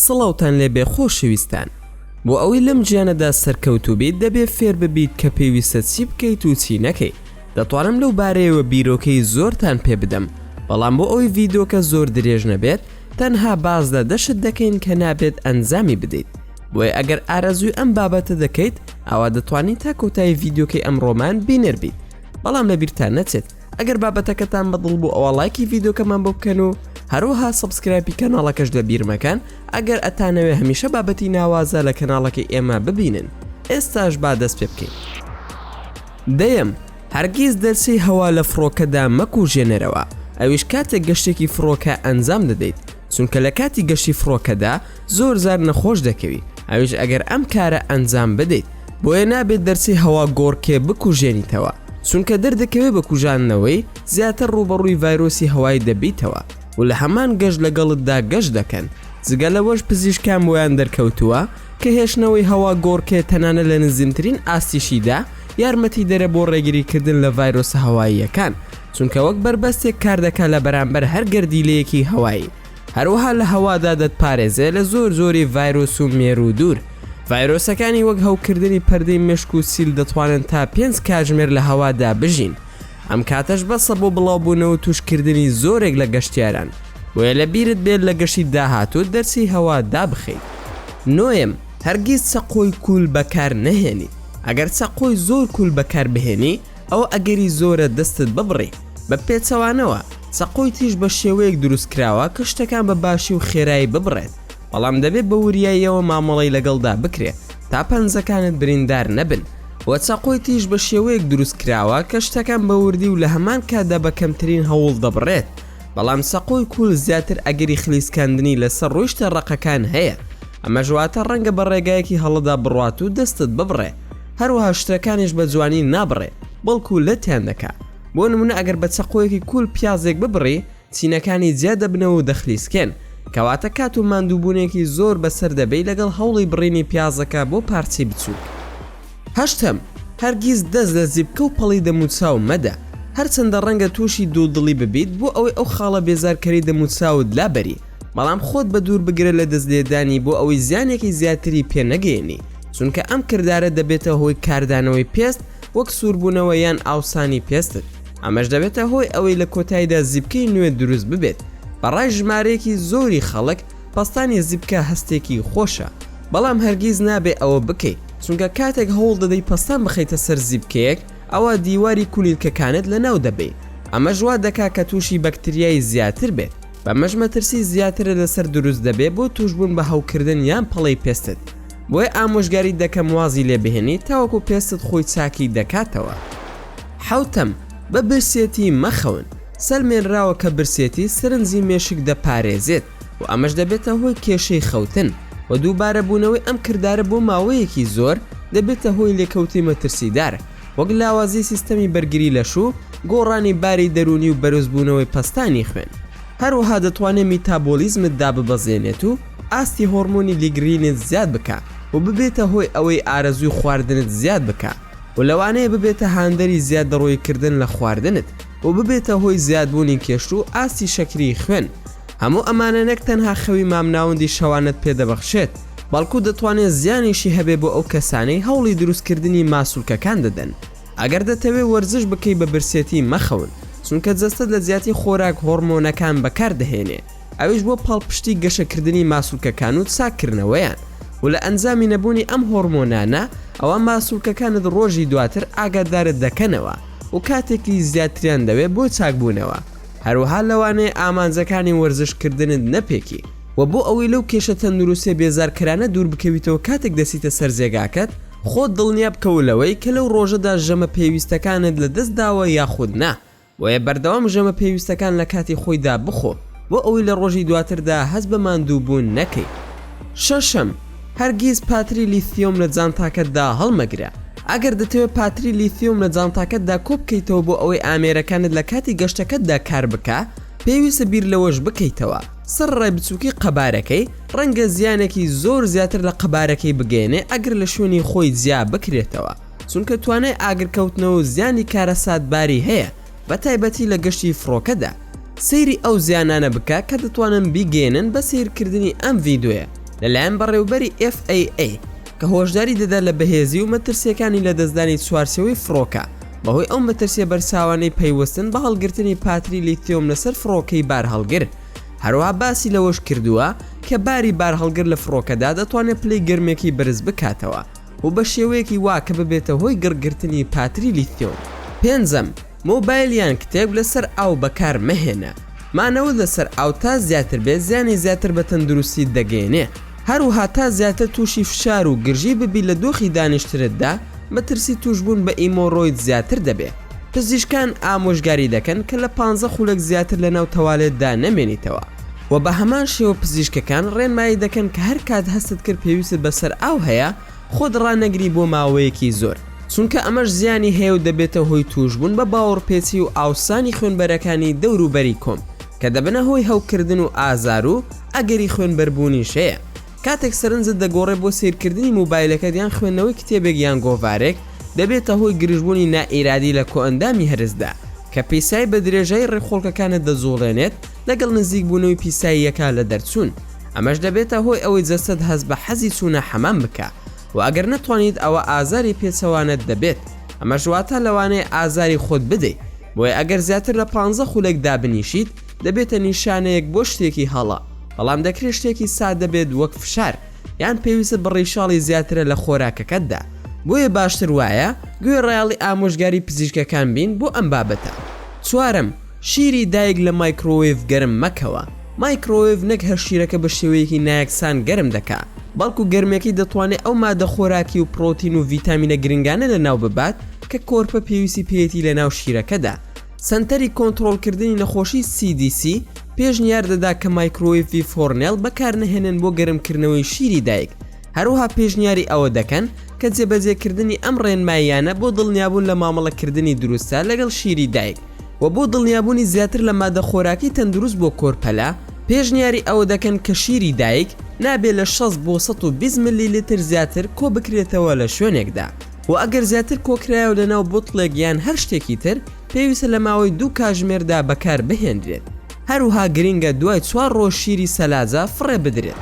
سڵاوتان لێبێ خۆشەویستان. بۆ ئەوەی لەم گیانەدا سەرکەوتوو بیت دەبێت فێر ببیت کە پێویستە چی بکەیت و چی نەکەیت. دەتوانم لەو بارەیەوە بیرۆکەی زۆرتان پێ بدەم، بەڵام بۆ ئەوەی ڤیدۆکە زۆر درێژ نەبێت تەنها باز لە دەشت دەکەین کە نابێت ئەنجامی بدەیت. بۆیە ئەگەر ئارەزووی ئەم بابەتە دەکەیت ئەوە دەتوانیت تا کۆتایی ڤیدۆکەی ئەمڕۆمان بینێر بیت. بەڵام لەبیرتان نەچێت ئەگەر بابەتەکەتان بەدڵ بوو ئەوە لایکی ڤیدۆکەمان بۆ بکەن و هەروەها سەبسکرایبی کەناڵەکەش لەبیر مەکەن ئەگەر ئەتانەوێ هەمیشە بابەتی ناوازە لە کەناڵەکەی ئێمە ببینن. ئێستاش با دەست پێ بکەین. دەیەم، هەرگیز دەرچەی هەوا لە فڕۆکەدا مەکوژێنەرەوە، ئەویش کاتێک گەشتێکی فڕۆکە ئەنجام دەدەیت، چونکە لە کاتی گەشتی فڕۆکەدا زۆر زار نەخۆش دەکەوی، ئەویش ئەگەر ئەم کارە ئەنجام بدەیت بۆیە نابێت دەرچەی هەوا گۆڕکێ بکوژێنیتەوە، چونکە دەردەکەوێت بە کوژانەوەی زیاتر ڕوبەڕووی ڤایرۆسی هەوای دەبیتەوە و لە هەمان گەشت لەگەڵتدا گەشت دەکەن. جگە لەوەش پزیشکان بۆیان دەرکەوتووە کە هێشتنەوەی هەوا گۆڕکێ تەنانە لە نزیمترین ئاستیشیدا یارمەتی دەرە بۆ ڕێگریکردن لە ڤایرۆسە هەواییەکان، چونکە وەک بربەستێک کار دەکات لە بەرامبەر هەر گەردیلەیەکی هەوایی. هەروەها لە هەوادا دەتپارێزێت لە زۆری ڤایرۆس و مێر و دوور. ڤایرۆسەکانی وەک هەوکردنی پەردەی مێشک و سیل دەتوانن تا 5 کاتژمێر لە هەوادا بژین. ئەم کاتەش بەسە بۆ بڵاوبوونەوە توشکردنی زۆرێک لە گەشتیاران، بۆیە لە بیرت بێت لە گەشتی داهاتوو دەرسی هەوا دابخەیت. نۆیەم، هەرگیز چەقۆی کول بەکار نەهێنی. ئەگەر چەقۆی زۆر کول بەکار بهێنی ئەوە ئەگەری زۆرە دەستت ببڕی بە پێچەوانەوە. چەقۆی تیژ بە شێوەیەک دروستکراوە کە شتەکان بە باشی و خێرایی ببڕێت، بەڵام دەبێت بە وریاییەوە مامەڵەی لەگەڵدا بکرێت تا پەنجەکانت بریندار نەبن. وە چەقۆی تیژ بە شێوەیەک دروستکراوە کە شتەکان بە وردی و لە هەمان کاتدا بە کەمترین هەوڵ دەبڕێت، بەڵام چەقۆی کول زیاتر ئەگەری خلیسکاندنی لەسەر ڕۆیشتە ڕقەکان هەیە. ئەمە ژواتە ڕەنگە بە ڕێگایەکی هەڵەدا بڕوات و دەستت ببڕێ، هەروەها شتەکانیش بە جوانی نابڕێ بەڵکو لەتیان دەکات. بۆ نمونە ئەگەر بە چەقۆیەکی کول پیازێک ببڕی چینەکانی جیا دەبنەوە و دەخلیسکێن، کەواتە کات و ماندووبوونێکی زۆر بەسەر دەبێت لەگەڵ هەوڵی بڕینی پیازەکە بۆ پارچەی بچووک. هەشتەم، هەرگیز دەست لە زیبکە و پەڵی دەموچاو مەدە، هەرچەندە ڕەنگە تووشی دوودڵی ببیت بۆ ئەوەی ئەو خاڵە بێزارکەری دەموچاوت لابەری، بەڵام خۆت بە دوور بگرە لە دەستلێدانی بۆ ئەوەی زیانێکی زیاتری پێ نەگەێنی، چونکە ئەم کردارە دەبێتە هۆی کاردانەوەی پێست وەک سووربوونەوە یان ئاوسانی پێستت. ئەمەش دەبێتە هۆی ئەوەی لە کۆتاییدا زیبکەی نوێ دروست ببێت. بەڕای ژمارەیەکی زۆری خەڵک پەستانی زیبکە هەستێکی خۆشە، بەڵام هەرگیز نابێ ئەوە بکەیت، چونکە کاتێک هەوڵ دەدەی پەستان بخەیتە سەر زیبکەیەک ئەوە دیواری کولیلکەکانت لەناو دەبێت. ئەمە ژوا دەکات کە تووشی بەکتریای زیاتر بێت، بەمەش مەترسی زیاترە لەسەر دروست دەبێت بۆ توشبوون بە هەوکردن یان پەڵەی پێستت. بۆیە ئامۆژگاری دەکەم وازی لێ بهێنی تاوەکو پێستت خۆی چاکی دەکاتەوە. حوتەم، بە برسێتی مەخەون. سەرمێنراوە کە برسێتی سەرنجی مێشک دەپارێزێت و ئەمەش دەبێتە هۆی کێشەی خەوتن و دووبارە بوونەوەی ئەم کردارە بۆ ماوەیەکی زۆر دەبێتە هۆی لێکەوتی مەترسیدار، وەک لاوازی سیستەمی بەرگری لەشوو، گۆڕانی باری دەرونی و بەرزبوونەوەی پەستانی خوێن. هەروەها دەتوانێت میتابۆلیزمت داببەزێنێت و ئاستی هۆرمۆنی لیگرینت زیاد بکە و ببێتە هۆی ئەوەی ئارەزووی خواردنت زیاد بکە و لەوانەیە ببێتە هاندەری زیاد دەڕۆیکردن لە خواردنت و ببێتە هۆی زیادبوونی کێشت و ئاستی شەکری خوێن. هەموو ئەمانە نەک تەنها خەوی مامناوەندی شەوانت پێدەبەخشێت، بەڵکو دەتوانێت زیانیشی هەبێ بۆ ئەو کەسانەی هەوڵی دروستکردنی ماسوولکەکان دەدەن. ئەگەر دەتەوێت وەرزش بکەی بە برسێتی مەخەون، چونکە جەستت لە زیاتی خۆراک هۆرمۆنەکان بەکاردەهێنێ، ئەویش بۆ پاڵپشتی گەشەکردنی ماسوولکەکان و چاکردنەوەیان، و لە ئەنجامی نەبوونی ئەم هۆرمۆنانە ئەوە ماسوولکەکانت ڕۆژی دواتر ئاگادارت دەکەنەوە و کاتێکی زیاتریان دەوێت بۆ چاکبوونەوە. هەروەها لەوانەیە ئامانجەکانی وەرزشکردنت نەپێکی و بۆ ئەوەی لەو کێشە تەندروستی بێزارکرانە دوور بکەویتەوە کاتێک دەسیتە سەر جێگاکەت، خۆت دڵنیا بکەولەوەی کە لەو ڕۆژەدا ژەمە پێویستەکانت لە دەست داوە یاخود نا، وەیە بەردەوام ژەمە پێویستەکان لە کاتی خۆیدا بخۆ بۆ ئەوەی لە ڕۆژی دواتردا هەست بە ماندووبوون نەکەیت. شەشەم، هەرگیز پاتری لیثیۆم لە جانتاکەتدا هەڵمەگرە. ئەگەر دەتەوێت پاتری لیثیۆم لە جانتاکەتدا کۆ بکەیتەوە بۆ ئەوەی ئامێرەکانت لە کاتی گەشتەکەتدا کار بکە، پێویستە بیر لەوەش بکەیتەوە سەرڕای بچووکی قەبارەکەی ڕەنگە زیانێکی زۆر زیاتر لە قەبارەکەی بگەێنێ ئەگەر لە شوێنی خۆی جیا بکرێتەوە، چونکە توانای ئاگرکەوتنەوە زیانی کارەساتباری هەیە، بە تایبەتی لە گەشتی فڕۆکەدا. سەیری ئەو زیانانە بکە کە دەتوانن بیگەێنن بە سیرکردنی ئەم ڤیدۆیە لەلایەن بەڕێوەبەری FAA کە هۆشداری دەدا لە بەهێزی و مەترسیەکانی لە دەستدانی چوارچێوەی فڕۆکە بەهۆی ئەو مەترسیە بەرچاوانەی پەیوەستن بە هەڵگرتنی پاتری لیتیۆم لەسەر فڕۆکەی بار هەڵگر. هەروەها باسی لەوەش کردووە کە باری بار هەڵگر لە فڕۆکەدا دەتوانێت پلەی گرمێکی بەرز بکاتەوە و بە شێوەیەکی وا کە ببێتە هۆی گڕگرتنی پاتری لیتیۆم. پێنجەم، مۆبایل یان کتێب لەسەر ئاو بەکار مەهێنە. مانەوە لەسەر ئاو تا زیاتر بێت زیانی زیاتر بە تەندروستی دەگەێنێ. هەروەها تا زیاتر تووشی فشار و گرژی ببی لە دۆخی دانیشترتدا مەترسی توشبوون بە ئیمۆڕۆید زیاتر دەبێت. پزیشکان ئامۆژگاری دەکەن کە لە 15 خولەک زیاتر لەناو تەوالێتدا نەمێنیتەوە و بە هەمان شێوە پزیشکەکان ڕێنمایی دەکەن کە هەر کات هەستت کرد پێویست بەسەر ئاو هەیە خۆت ڕانەگری بۆ ماوەیەکی زۆر، چونکە ئەمەش زیانی هەیە و دەبێتە هۆی توشبوون بە باوەڕپێچی و ئاوسانی خوێنبەرەکانی دەوروبەری کۆم کە دەبنە هۆی هەوکردن و ئازار و ئەگەری خوێنبەربوونیش هەیە. کاتێک سەرنجت دەگۆڕێ بۆ سیرکردنی مۆبایلەکەت یان خوێندنەوەی کتێبێک یان گۆڤارێک دەبێتە هۆی گرژبوونی نائیرادی لە کۆئەندامی هەرزدا کە پیسای بە درێژەی ڕێخۆڵکەکانت دەزۆڵێنێت لەگەڵ نزیک بوونەوەی پیسایی یەکا لە دەرچوون. ئەمەش دەبێتە هۆی ئەوەی جەستت هەست بە حەزی چوونە حەمام بکە و ئەگەر نەتوانیت ئەوە ئازاری پێچەوانت دەبێت. ئەمەش واتە لەوانەیە ئازاری خۆت بدەیت، بۆیە ئەگەر زیاتر لە 15 خولێک دابنیشیت دەبێتە نیشانەیەک بۆ شتێکی هەڵە، بەڵام دەکرێت شتێکی سادە بێت وەک فشار یان پێویستە بڕیشاڵی زیاترە لە خۆراکەکەتدا. بۆیە باشتر وایە گوێ ڕایاڵی ئامۆژگاری پزیشکەکان بین بۆ ئەم بابەتە. چوارم، شیری دایک لە مایکرۆوێڤ گەرم مەکەوە. مایکرۆوێڤ نەک هەر شیرەکە بە شێوەیەکی نایەکسان گەرم دەکات، بەڵکو گەرمێکی دەتوانێت ئەو مادە خۆراکی و پرۆتین و ڤیتامینە گرنگانە لە ناو ببات کە کۆرپە پێویستی پێیەتی لە ناو شیرەکەدا. سنتەری کۆنتڕۆڵکردنی نەخۆشی CDC پێشنیار دەدا کە مایکرۆوێڤی فۆرنێڵ بەکار نەهێنن بۆ گەرمکردنەوەی شیری دایک. هەروەها پێشنیاری ئەوە دەکەن کە جێبەجێکردنی ئەم ڕێنماییانە بۆ دڵنیابوون لە مامەڵەکردنی دروستە لەگەڵ شیری دایک و بۆ دڵنیابوونی زیاتر لە مادە خۆراکی تەندروست بۆ کۆرپەلا پێشنیاری ئەوە دەکەن کە شیری دایک نابێت لە 60 بۆ 120 ملیلیتر زیاتر کۆ بکرێتەوە لە شوێنێکدا و ئەگەر زیاتر کۆکرایەوە لەناو بوتڵێک یان هەر شتێکی تر پێویستە لە ماوەی 2 کاتژمێردا بەکار بهێنرێت. هەروها گرینگە دوای 4 ڕۆژ شیری سەلاجە فڕێ بدرێت.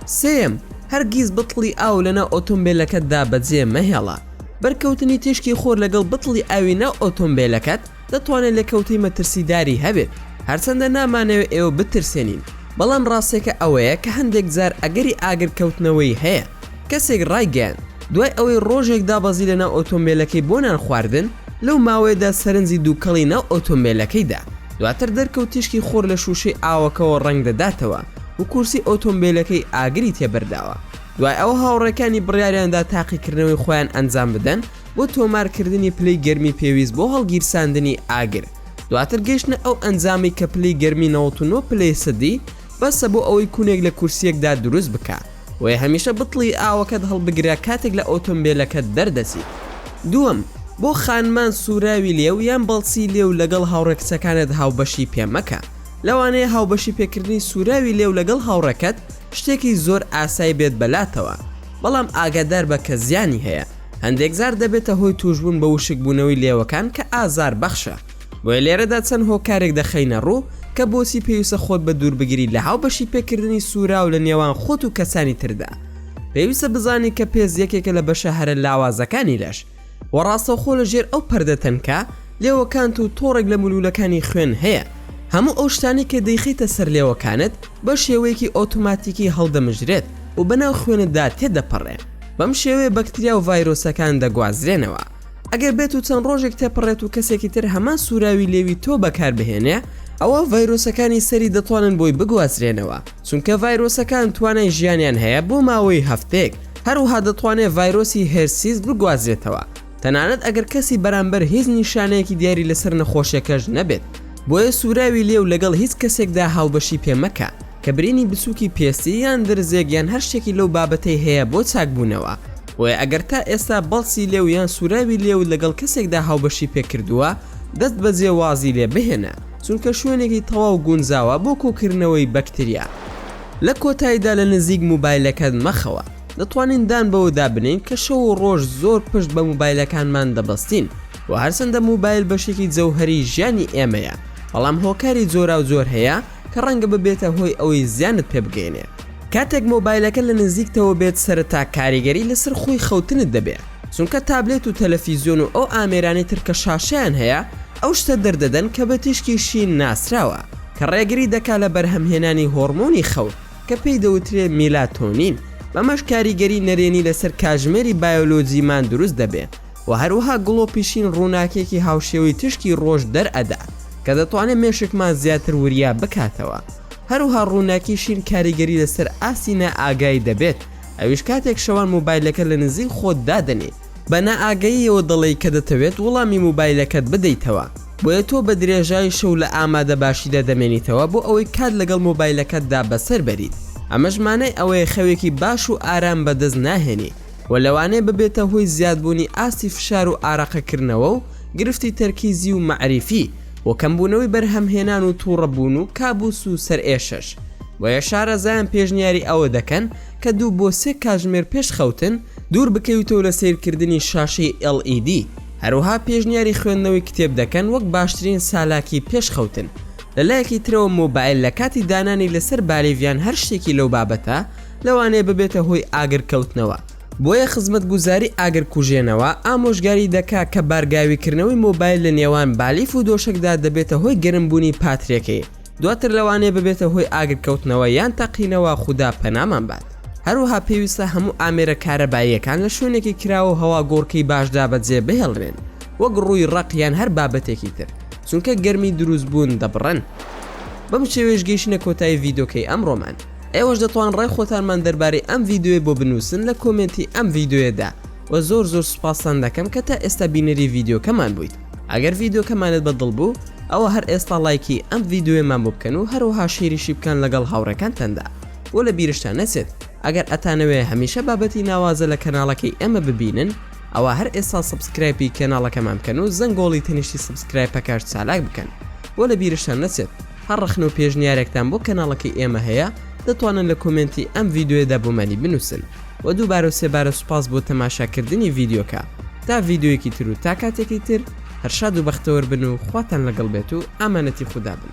سێم، هەرگیز بتڵی ئاو لەناو ئۆتۆمبیلەکەتدا بەجێ مەهێڵە. بەرکەوتنی تێشکی خۆر لەگەڵ بتڵی ئاوی ناو ئۆتۆمبیلەکەت دەتوانێت لە کەوتەی مەترسیداری هەبێت، هەرچەندە نامانەوێت ئێوە بترسێنین، بەڵام ڕاستێکە ئەوەیە کە هەندێک جار ئەگەری ئاگرکەوتنەوەی هەیە. کەسێک ڕایگەیان دوای ئەوەی ڕۆژێک دابەزی لەناو ئۆتۆمبیلەکەی بۆ نان خواردن لەو ماوەیەدا سەرنجی دووکەڵی ناو ئۆتۆمبیلەکەیدا، دواتر دەرکەوت تێشکی خۆر لە شوشەی ئاوەکەەوە ڕنگ دەداتەوە و کورسی ئۆتۆمبیلەکەی ئاگری تێبەرداوە. دوای ئەوە هاوڕێکانی بڕیاریاندا تاقیکردنەوەی خۆیان ئەنجام بدەن بۆ تۆمارکردنی پلەی گەرمی پێویست بۆ هەڵگیرساندنی ئاگر. دواتر گەشتنە ئەو ئەنجامی کە پلەی گەرمی 99 پلەی سەدی بەسە بۆ ئەوەی کوونێک لە کورسیەکدا دروست بکە وی هەمیشە بتڵی ئاوەکەت هەڵبگرە کاتێک لە ئۆتۆمبیلەکەت دەردەسی. دووەم، بۆ خانمان سوراوی لێو یان بەڵسی لێو لەگەڵ هاوڕێکچەکانت هاوبەشی پێمەکە. لەوانەیە هاوبەشی پێکردنی سوراوی لێو لەگەڵ هاوڕەکەت شتێکی زۆر ئاسایی بێت بەلاتەوە، بەڵام ئاگادار بە کە زیانی هەیە. هەندێک جار دەبێتە هۆی توشبوون بە وشک بوونەوەی لێوەکان کە ئازار بەخشە. بۆیە لێرەدا چەند هۆکارێک دەخەینە ڕوو کە بۆچی پێویستە خۆت بە دووربگیری لە هاوبەشی پێکردنی سوراو لە نێوان خۆت و کەسانی تردا. پێویستە بزانی کە پێز یەکێکە لە بەشە هەرە لاوازەکانی لەش و ڕاستەوخۆ لە ژێر ئەو پەردە تەنکە لێوەکانت و تۆڕێک لە مولولەکانی خوێن هەیە. هەموو ئەو شتانی کە دەیخیتە سەر لێوەکانت بە شێوەیەکی ئۆتۆماتیکی هەڵدەمژرێت و بەناو خوێنتدا تێدەپەڕێ. بەم شێوەیە بەکتریا و ڤایرۆسەکان دەگوازرێنەوە. ئەگەر بێت و چەند ڕۆژێک تێپەڕێت و کەسێکی تر هەمان سوراوی لێوی تۆ بەکار بهێنێ ئەوە ڤایرۆسەکانی سەری دەتوانن بۆی بگوازرێنەوە، چونکە ڤایرۆسەکان توانای ژیانیان هەیە بۆ ماوەی هەفتەیەک. هەروها دەتوانێت ڤایرۆسی هێرسیس بگوازرێتەوە، تەنانەت ئەگەر کەسی بەرامبەر هیچ نیشانەیەکی دیاری لەسەر نەخۆشیەکەش نەبێت. بۆیە سوراوی لێو لەگەڵ هیچ کەسێکدا هاوبەشی پێمەکە کە برینی بچووکی پێستی یان درزێک یان هەر شتێکی لەو بابەتەی هەیە بۆ چاکبوونەوە. وی ئەگەر تا ئێستا بەڵسی لێو یان سوراوی لێو لەگەڵ کەسێکدا هاوبەشی پێکردووە دەست بەجێ وازی لێ بهێنە، چونکە شوێنێکی تەواو گونجاوە بۆ کۆکردنەوەی بەکتریا. لە کۆتاییدا لە نزیک مۆبایلەکەت مەخەوە. دەتوانین دان بەوەدا بنین کە شەو و ڕۆژ زۆر پشت بە مۆبایلەکانمان دەبەستین و هەرچەندە مۆبایل بەشێکی جەوهەری ژیانی ئێمەیە، بەڵام هۆکاری جۆرا و جۆر هەیە کە ڕەنگە ببێتە هۆی ئەوەی زیانت پێ بگەێنێ. کاتێک مۆبایلەکە لە نزیکتەوە بێت سەرەتا کاریگەری لەسەر خۆی خەوتنت دەبێت، چونکە تابلێت و تەلەڤیزیۆن و ئەو ئامێرانی تر کە شاشەیان هەیە ئەو شتە دەردەدەن کە بە تشکیشی ناسراوە کە ڕێگری دەکات لە بەرهەمهێنانی هۆرمۆنی خەوت کە پێی دەوترێت میلاتۆنین. بەمەش کاریگەری نەرێنی لەسەر کاژمێری بایۆلۆجیمان دروست دەبێت و هەروەها گڵۆپیشین ڕووناکێکی هاوشێوەی تشکی ڕۆژ دەرئەدا کە دەتوانێت مێشکمان زیاتر وریا بکاتەوە. هەروها ڕووناکیشین کاریگەری لەسەر ئاسینە ئاگای دەبێت، ئەویش کاتێک شەوان مۆبایلەکە لە نزیک خۆت دادەنێت بە نائاگەییەوە دەڵێی کە دەتەوێت وەڵامی مۆبایلەکەت بدەیتەوە، بۆیە تۆ بە درێژای شەو لە ئامادە باشیدا دەمێنیتەوە بۆ ئەوەی کات لەگەڵ مۆبایلەکەتدا بەسەر بەریت. ئەمەش مانای ئەوەیە خەوێکی باش و ئارام بەدەست ناهێنی و لەوانەیە ببێتە هۆی زیادبوونی ئاستی فشار و ئاراقەکردنەوە و گرفتی تەرکیزی و معریفی و کەمبوونەوەی بەرهەمهێنان و تووڕەبوون و کابوس و سەرئێشش. وە شارەزایان پێشنیاری ئەوە دەکەن کە 2 بۆ 3 کاتژمێر پێش خەوتن دوور بکەویتەوە لە سیرکردنی شاشەی LED. هەروها پێشنیاری خوێندنەوەی کتێب دەکەن وەک باشترین سالاکی پێش خەوتن. لەلایەکی ترەوە مۆبایل لە کاتی دانانی لەسەر بالێڤیان هەر شتێکی لەو بابەتە لەوانەیە ببێتە هۆی ئاگرکەوتنەوە. بۆیە خزمەتگوزاری ئاگرکوژێنەوە ئامۆژگاری دەکات کە بارگاویکردنەوەی مۆبایل لە نێوان بالیف و دۆشەکدا دەبێتە هۆی گەرمبوونی پاترێکەی، دواتر لەوانەیە ببێتە هۆی ئاگرکەوتنەوە یان تەقینەوە خوددا پەنامان بات. هەروها پێویستە هەموو ئامێرە کارەباییەکان لە شوێنێکی کراوە هەوا گۆڕکەی باشدا بەجێ بهێڵرێن وەک ڕووی ڕەقیان هەر بابەتێکی تر، چونکە گەرمی دروست بوون دەبڕن. بەم شێوەیەش گەیشتنە کۆتایی ڤیدۆکەی ئەمڕۆمان. ئێوەش دەتوان ڕای خۆتانمان دەربارەی ئەم ڤیدۆیە بۆ بنووسن لە کۆمنتی ئەم ڤیدۆیەدا و زۆر سوپاسان دەکەم کە تا ئێستا بینەری ڤیدۆکەمان بوویت. ئەگەر ڤیدۆکەمانت بەدڵ بوو ئەوە هەر ئێستا لایکی ئەم ڤیدۆیەمان بۆ بکەن و هەروەها شێریشی بکەن لەگەڵ هاوڕێکانتاندا. و لە بیرشتان نەچێت ئەگەر ئەتانەوێ هەمیشە بابەتی ناوازە لە کەناڵەکەی ئەمە ببینن ئەوە هەر ئێستا سبسکرایبی کەناڵەکەمان بکەن و زەنگۆڵی تەنیشتی سبسکرایب پەکار چالاک بکەن. و لە بیرشتان نەچێت هەر ڕەخنە و پێشنیارێکتان بۆ کەناڵەکەی ئێمە هەیە دەتوانن لە کۆمنتی ئەم ڤیدۆیەدا بۆمانی بنووسن. و دووبارە و سێبارە سوپاس بۆ تەماشاکردنی ڤیدۆکە. تا ڤیدۆیەکی تر و تا کاتێکی تر هەر شاد و بەختەوەر بن و خواتان لەگەڵ بێت و ئامانەتی خودا بن.